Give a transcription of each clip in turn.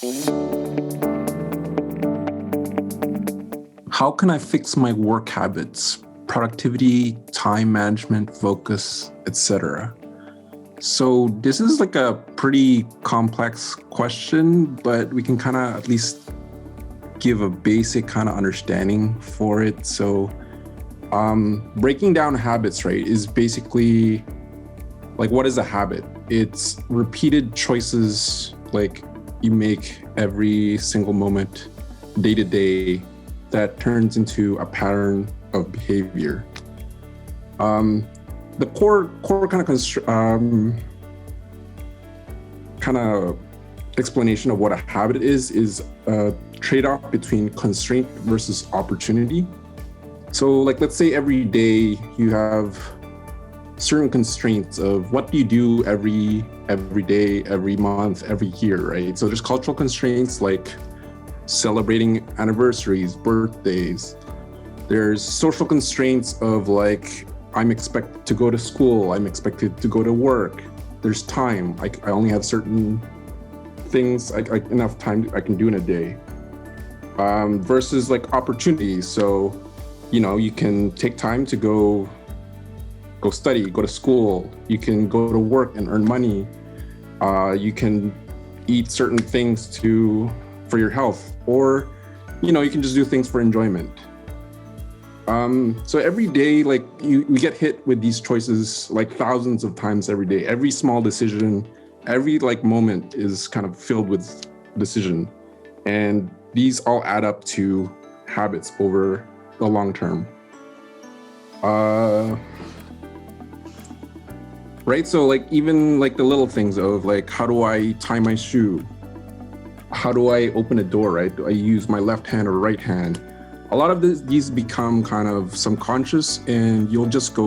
How can I fix my work habits, productivity, time management, focus, etc.? So this is like a pretty complex question, but we can kind of at least give a basic kind of understanding for it. So breaking down habits, right, is basically like, what is a habit? It's repeated choices like you make every single moment, day to day, that turns into a pattern of behavior. The core kind of explanation of what a habit is a trade-off between constraint versus opportunity. So like, let's say every day you have certain constraints of what do you do every day, every month, every year, right? So there's cultural constraints like celebrating anniversaries, birthdays. There's social constraints of like, I'm expected to go to school, I'm expected to go to work. There's time, I only have certain things, enough time I can do in a day. Versus like opportunities. So, you can take time to go study, go to school. You can go to work and earn money. You can eat certain things for your health, or you can just do things for enjoyment. So every day, like we get hit with these choices like thousands of times every day. Every small decision, every like moment is kind of filled with decision, and these all add up to habits over the long term. Right, so like even like the little things of like, how do I tie my shoe? How do I open a door, right? Do I use my left hand or right hand? A lot of these become kind of subconscious, and you'll just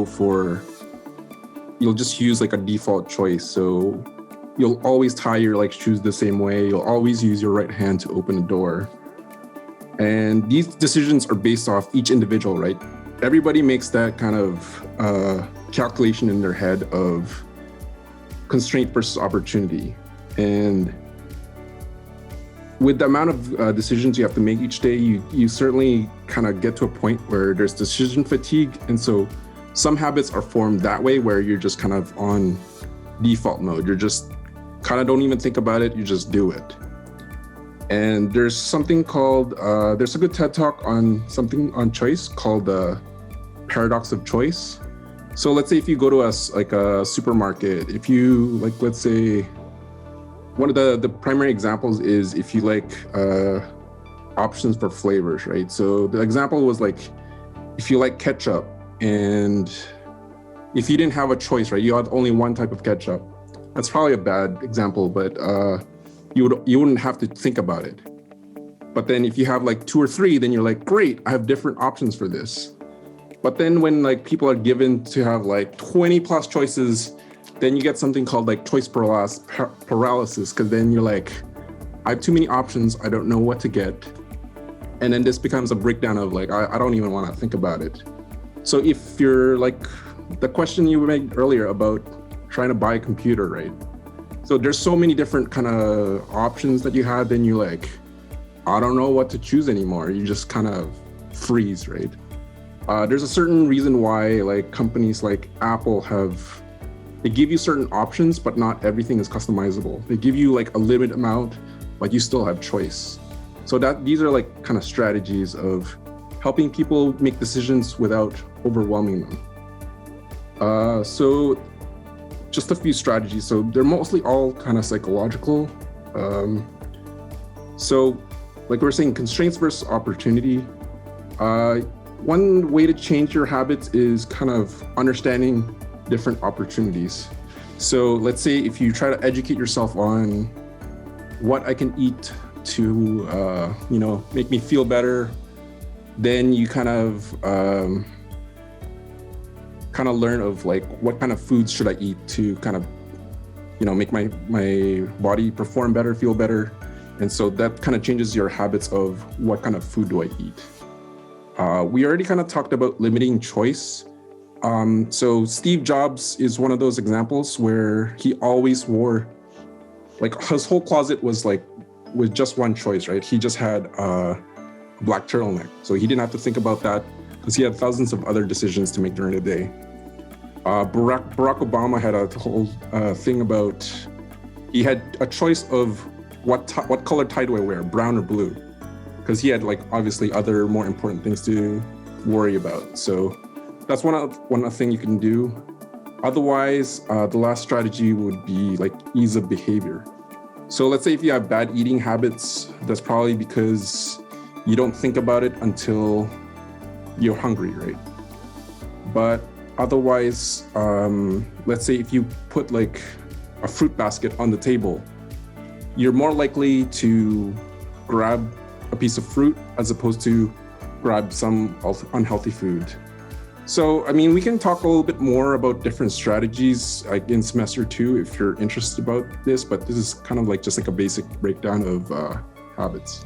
use like a default choice. So you'll always tie your like shoes the same way. You'll always use your right hand to open a door. And these decisions are based off each individual, right? Everybody makes that kind of calculation in their head of constraint versus opportunity. And with the amount of decisions you have to make each day, you certainly kind of get to a point where there's decision fatigue. And so some habits are formed that way, where you're just kind of on default mode. You're just kind of don't even think about it, you just do it. And there's something called, there's a good TED Talk on something on choice called the paradox of choice. So let's say if you go to a supermarket, if you like, let's say, one of the primary examples is if you like options for flavors, right? So the example was like, if you like ketchup, and if you didn't have a choice, right, you had only one type of ketchup. That's probably a bad example, but you wouldn't have to think about it. But then if you have like 2 or 3, then you're like, great, I have different options for this. But then when like people are given to have like 20 plus choices, then you get something called like choice paralysis, because then you're like, I have too many options, I don't know what to get. And then this becomes a breakdown of like, I don't even want to think about it. So if you're like, the question you made earlier about trying to buy a computer, right? So there's so many different kind of options that you had, then you're like, I don't know what to choose anymore. You just kind of freeze, right? There's a certain reason why like companies like Apple they give you certain options, but not everything is customizable. They give you like a limited amount, but you still have choice. So these are like kind of strategies of helping people make decisions without overwhelming them. So just a few strategies. So they're mostly all kind of psychological. So like we were saying, constraints versus opportunity. One way to change your habits is kind of understanding different opportunities. So let's say if you try to educate yourself on what I can eat to, make me feel better, then you kind of learn of like, what kind of foods should I eat to kind of, make my body perform better, feel better. And so that kind of changes your habits of what kind of food do I eat. We already kind of talked about limiting choice. So Steve Jobs is one of those examples where he always wore, like his whole closet was like with just one choice, right? He just had a black turtleneck. So he didn't have to think about that because he had thousands of other decisions to make during the day. Barack Obama had a whole thing about, he had a choice of what color tie do I wear, brown or blue? Because he had like obviously other more important things to worry about. So that's one thing you can do. Otherwise, the last strategy would be like ease of behavior. So let's say if you have bad eating habits, that's probably because you don't think about it until you're hungry, right? But otherwise, let's say if you put like a fruit basket on the table, you're more likely to grab a piece of fruit as opposed to grab some unhealthy food. So, I mean, we can talk a little bit more about different strategies like in semester 2 if you're interested about this, but this is kind of like just like a basic breakdown of habits.